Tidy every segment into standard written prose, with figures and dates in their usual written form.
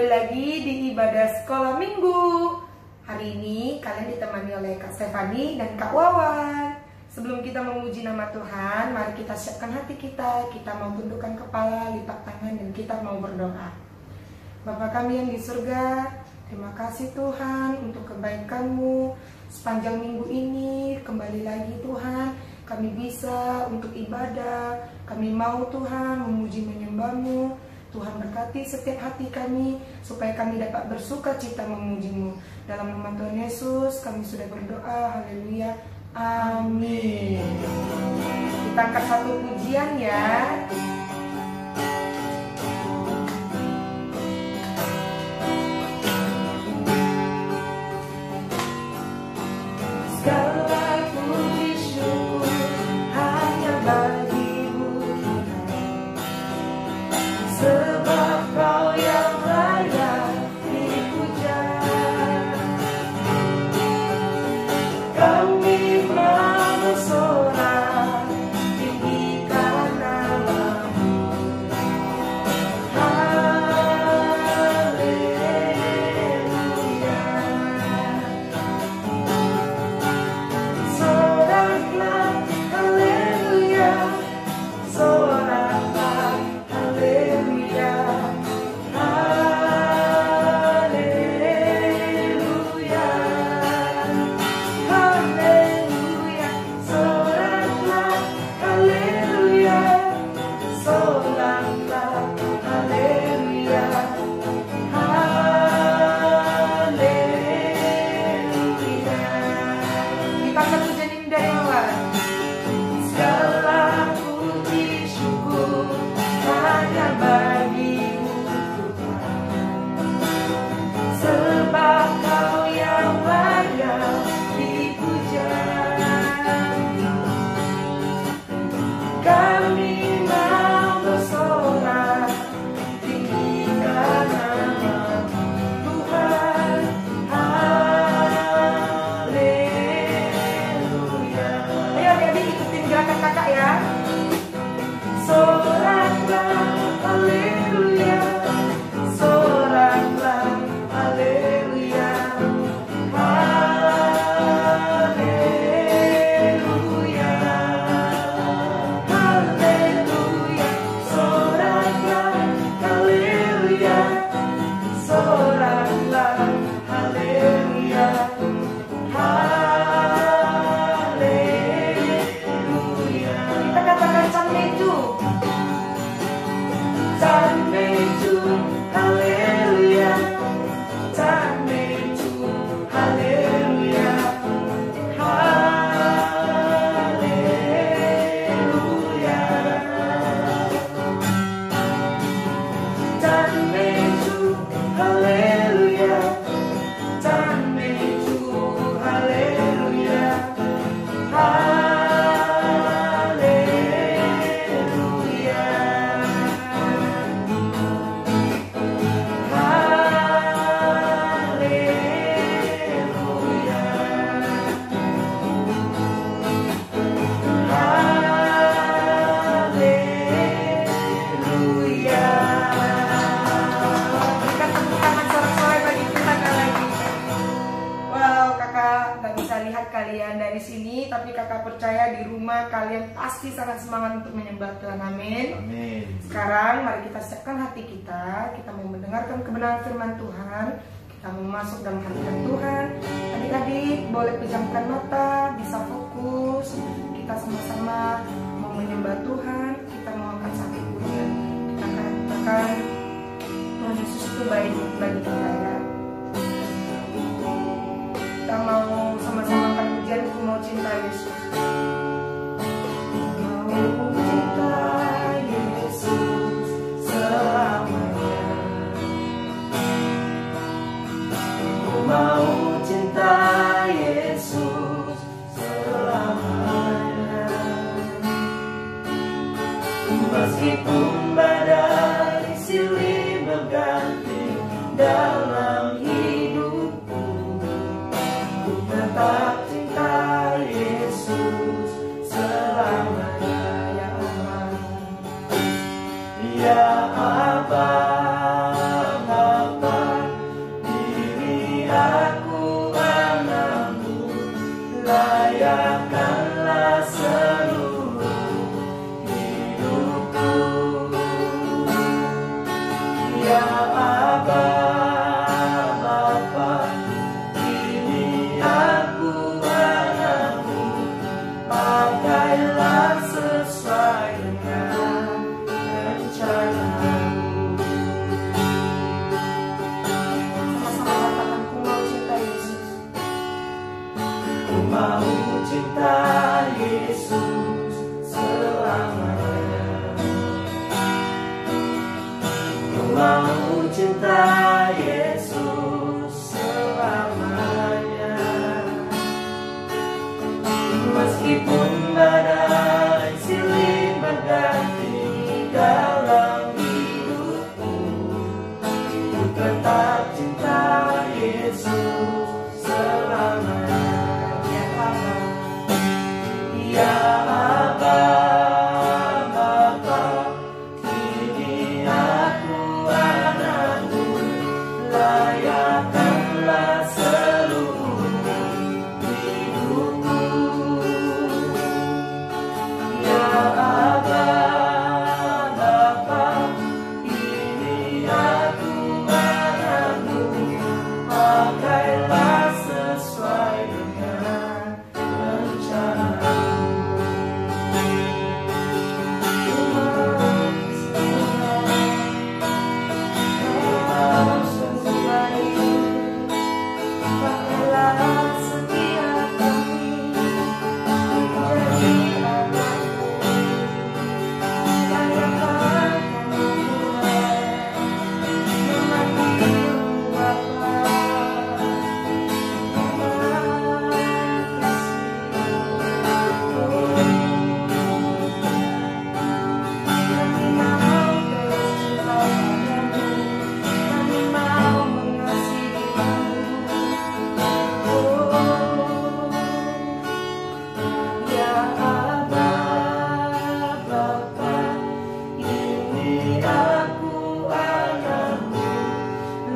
kembali lagi di ibadah sekolah minggu. Hari ini kalian ditemani oleh Kak Stefani dan Kak Wawan. Sebelum kita memuji nama Tuhan, mari kita siapkan hati kita. Kita mau tundukkan kepala, lipat tangan, dan kita mau berdoa. Bapa kami yang di surga, terima kasih Tuhan untuk kebaikan-Mu. Sepanjang minggu ini, kembali lagi Tuhan, kami bisa untuk ibadah. Kami mau Tuhan memuji menyembah-Mu. Tuhan berkati setiap hati kami, supaya kami dapat bersuka cita memuji-Mu. Dalam nama Tuhan Yesus, kami sudah berdoa. Haleluya. Amin. Kita angkat satu pujian ya. Kalian dari sini, tapi kakak percaya di rumah kalian pasti sangat semangat untuk menyembah Tuhan. Amin. Amin. Sekarang mari kita siapkan hati kita. Kita mau mendengarkan kebenaran firman Tuhan. Kita mau masuk dalam hadirat Tuhan. Adik-adik boleh pejamkan mata, bisa fokus. Kita sama-sama mau menyembah Tuhan. Kita mau angkat satu pujian. Kita akan katakan Tuhan Yesus itu baik bagi kita ya. Kita mau sama-sama angkat pujian, Ku Mau Cinta Yesus. Mau cinta Yesus selamanya. Ku mau cinta Yesus selamanya. Meskipun badai silih berganti dalam hidupku, ku tetap cinta Yesus selamanya. Ya Allah, ya Abang, Abang. cinta Yesus selamanya. Ku mau cinta Yesus selamanya. Meskipun badai silih berganti dalam hidupku, ku tetap cinta Yesus selamanya. Ya Aba, Bapa, ini aku anakmu, layakkanlah seluruh hidupku. Ya Aba, Bapa, ini aku anakmu, pakailah sesuai dengan rencana.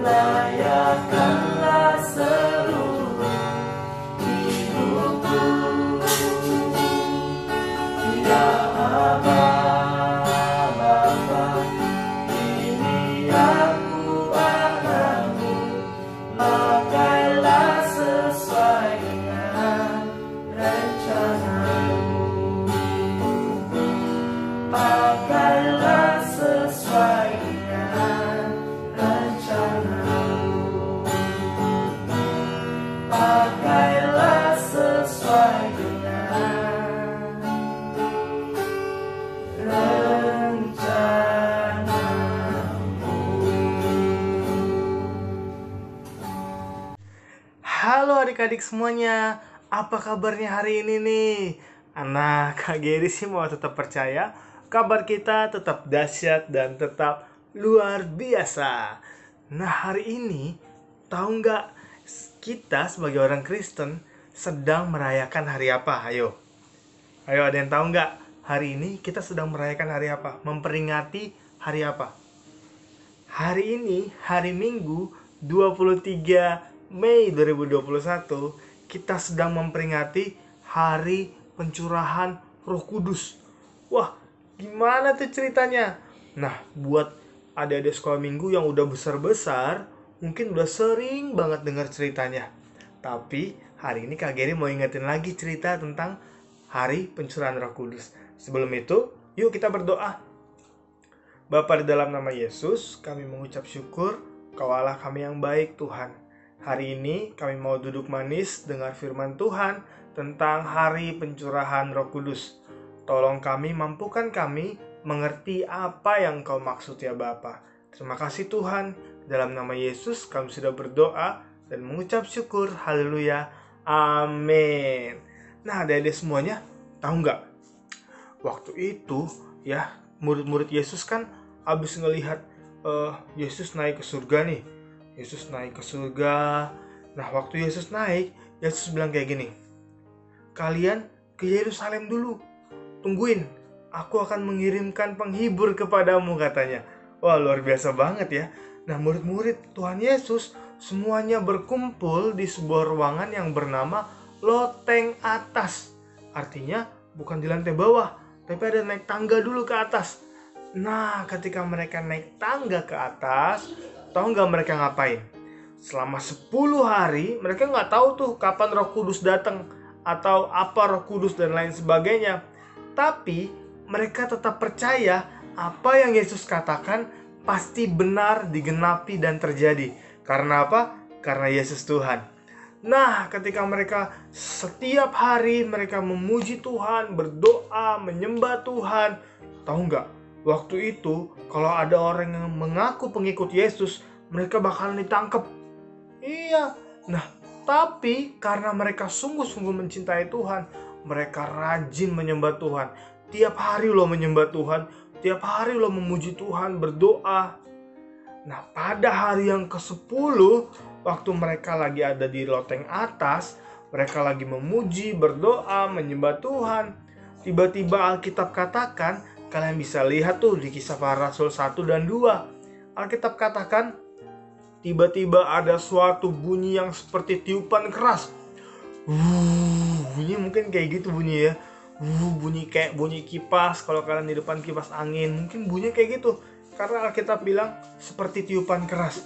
Layakkanlah seluruh hidupku. Ya Aba, Bapa, ini aku anakmu, pakailah sesuai dengan rencanamu. Pakailah sesuai dengan rencanamu. Pakailah sesuai dengan rencanamu. Halo adik-adik semuanya, apa kabarnya hari ini nih? Nah, Kak Geri sih mau tetap percaya kabar kita tetap dahsyat dan tetap luar biasa. Nah, hari ini tahu nggak kita sebagai orang Kristen sedang merayakan hari apa? Ayo, ada yang tahu nggak? Hari ini kita sedang merayakan hari apa? Memperingati hari apa? Hari ini, hari Minggu 23 Mei 2021, kita sedang memperingati Hari Pencurahan Roh Kudus. Wah, gimana tuh ceritanya? Nah, buat adik-adik sekolah minggu yang udah besar-besar, mungkin udah sering banget dengar ceritanya. Tapi hari ini Kak Geri mau ingetin lagi cerita tentang Hari Pencurahan Roh Kudus. Sebelum itu, yuk kita berdoa. Bapa, di dalam nama Yesus, kami mengucap syukur, Kau Allah kami yang baik, Tuhan. Hari ini kami mau duduk manis dengar firman Tuhan tentang Hari Pencurahan Roh Kudus. Tolong kami, mampukan kami mengerti apa yang Kau maksud ya Bapa. Terima kasih Tuhan. Dalam nama Yesus kami sudah berdoa dan mengucap syukur. Haleluya. Amin. Nah, adik-adik semuanya, tahu nggak? Waktu itu ya, murid-murid Yesus kan habis ngelihat Yesus naik ke surga nih. Yesus naik ke surga. Nah, waktu Yesus naik, Yesus bilang kayak gini, kalian ke Yerusalem dulu, tungguin, aku akan mengirimkan penghibur kepadamu, katanya. Wah, luar biasa banget ya. Nah, murid-murid Tuhan Yesus semuanya berkumpul di sebuah ruangan yang bernama loteng atas. Artinya bukan di lantai bawah, tapi ada naik tangga dulu ke atas. Nah, ketika mereka naik tangga ke atas, tahu nggak mereka ngapain? Selama 10 hari, mereka nggak tahu tuh kapan Roh Kudus datang atau apa Roh Kudus dan lain sebagainya. Tapi mereka tetap percaya apa yang Yesus katakan pasti benar, digenapi dan terjadi. Karena apa? Karena Yesus Tuhan. Nah, ketika mereka setiap hari mereka memuji Tuhan, berdoa, menyembah Tuhan, tahu nggak? Waktu itu kalau ada orang yang mengaku pengikut Yesus, mereka bakalan ditangkap. Iya. Nah, tapi karena mereka sungguh-sungguh mencintai Tuhan, mereka rajin menyembah Tuhan. Tiap hari lo menyembah Tuhan, tiap hari lo memuji Tuhan, berdoa. Nah, pada hari yang ke-10, waktu mereka lagi ada di loteng atas, mereka lagi memuji, berdoa, menyembah Tuhan. Tiba-tiba Alkitab katakan, kalian bisa lihat tuh di Kisah Para Rasul 1 dan 2. Alkitab katakan, tiba-tiba ada suatu bunyi yang seperti tiupan keras. Bunyi mungkin kayak gitu bunyi ya. Bunyi kayak bunyi kipas, kalau kalian di depan kipas angin, mungkin bunyi kayak gitu. Karena Alkitab bilang seperti tiupan keras.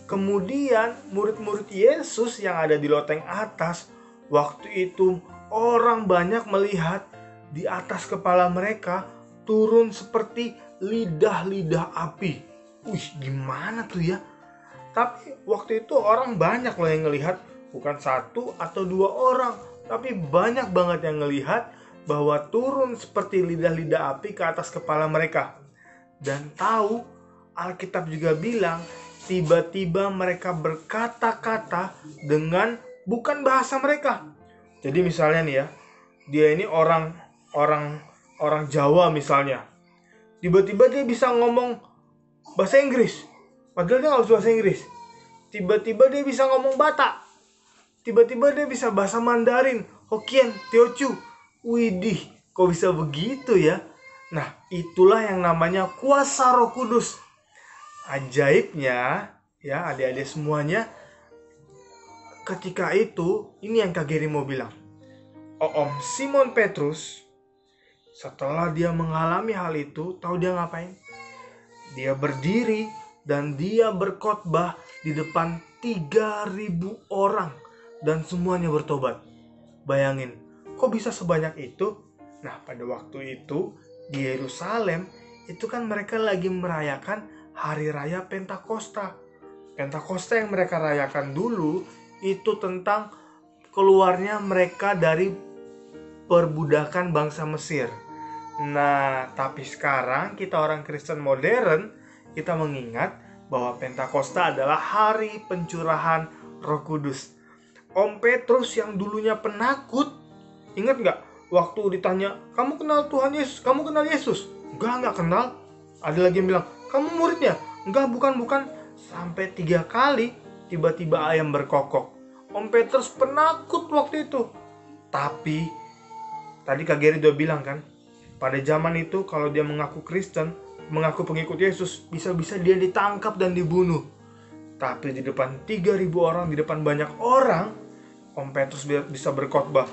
Kemudian murid-murid Yesus yang ada di loteng atas, waktu itu orang banyak melihat di atas kepala mereka turun seperti lidah-lidah api. Wih, gimana tuh ya? Tapi waktu itu orang banyak loh yang ngelihat, bukan 1 atau 2 orang, tapi banyak banget yang ngelihat bahwa turun seperti lidah-lidah api ke atas kepala mereka. Dan tahu, Alkitab juga bilang tiba-tiba mereka berkata-kata dengan bukan bahasa mereka. Jadi misalnya nih ya, dia ini orang Jawa misalnya. Tiba-tiba dia bisa ngomong bahasa Inggris, padahal dia nggak harus bahasa Inggris. Tiba-tiba dia bisa ngomong Batak. Tiba-tiba dia bisa bahasa Mandarin, Hokkien, Teochew. Widih, kok bisa begitu ya? Nah, itulah yang namanya kuasa Roh Kudus. Ajaibnya, ya adik-adik semuanya, ketika itu, ini yang Kak Geri mau bilang. Om Simon Petrus, setelah dia mengalami hal itu, tahu dia ngapain? Dia berdiri dan dia berkhotbah di depan 3.000 orang dan semuanya bertobat. Bayangin, kok bisa sebanyak itu? Nah, pada waktu itu di Yerusalem itu kan mereka lagi merayakan hari raya Pentakosta. Pentakosta yang mereka rayakan dulu itu tentang keluarnya mereka dari perbudakan bangsa Mesir. Nah, tapi sekarang kita orang Kristen modern, kita mengingat bahwa Pentakosta adalah hari pencurahan Roh Kudus. Om Petrus yang dulunya penakut, ingat nggak? Waktu ditanya, kamu kenal Tuhan Yesus? Kamu kenal Yesus? Enggak kenal. Ada lagi yang bilang, kamu muridnya? Enggak, bukan. Sampai 3 kali, tiba-tiba ayam berkokok. Om Petrus penakut waktu itu. Tapi, tadi Kak Geri udah bilang kan, pada zaman itu kalau dia mengaku Kristen, mengaku pengikut Yesus, bisa-bisa dia ditangkap dan dibunuh. Tapi di depan 3.000 orang, di depan banyak orang, Om Petrus bisa berkhotbah.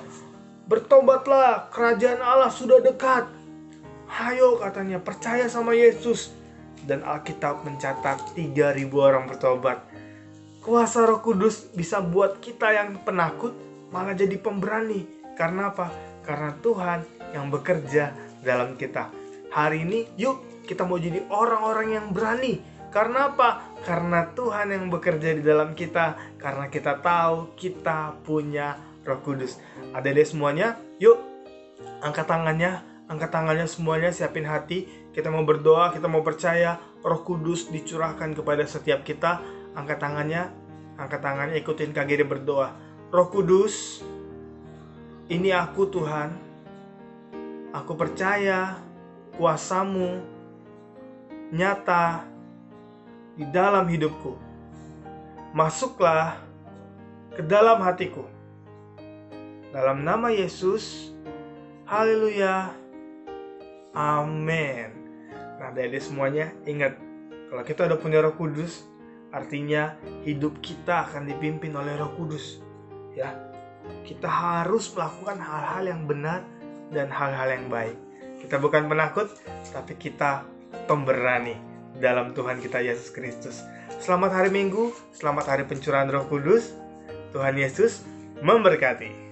Bertobatlah, kerajaan Allah sudah dekat. Hayo katanya, percaya sama Yesus. Dan Alkitab mencatat 3.000 orang bertobat. Kuasa Roh Kudus bisa buat kita yang penakut malah jadi pemberani. Karena apa? Karena Tuhan yang bekerja dalam kita. Hari ini yuk kita mau jadi orang-orang yang berani. Karena apa? Karena Tuhan yang bekerja di dalam kita. Karena kita tahu kita punya Roh Kudus. Adik-adik semuanya, yuk angkat tangannya semuanya, siapin hati. Kita mau berdoa, kita mau percaya Roh Kudus dicurahkan kepada setiap kita. Angkat tangannya, ikutin Kak Geri berdoa. Roh Kudus, ini aku Tuhan. Aku percaya kuasa-Mu nyata di dalam hidupku. Masuklah ke dalam hatiku. Dalam nama Yesus, haleluya, amin. Nah, adik-adik semuanya ingat, kalau kita udah punya Roh Kudus, artinya hidup kita akan dipimpin oleh Roh Kudus. Ya, kita harus melakukan hal-hal yang benar dan hal-hal yang baik. Kita bukan penakut, tapi kita pemberani dalam Tuhan kita Yesus Kristus. Selamat hari Minggu, selamat hari pencurahan Roh Kudus. Tuhan Yesus memberkati.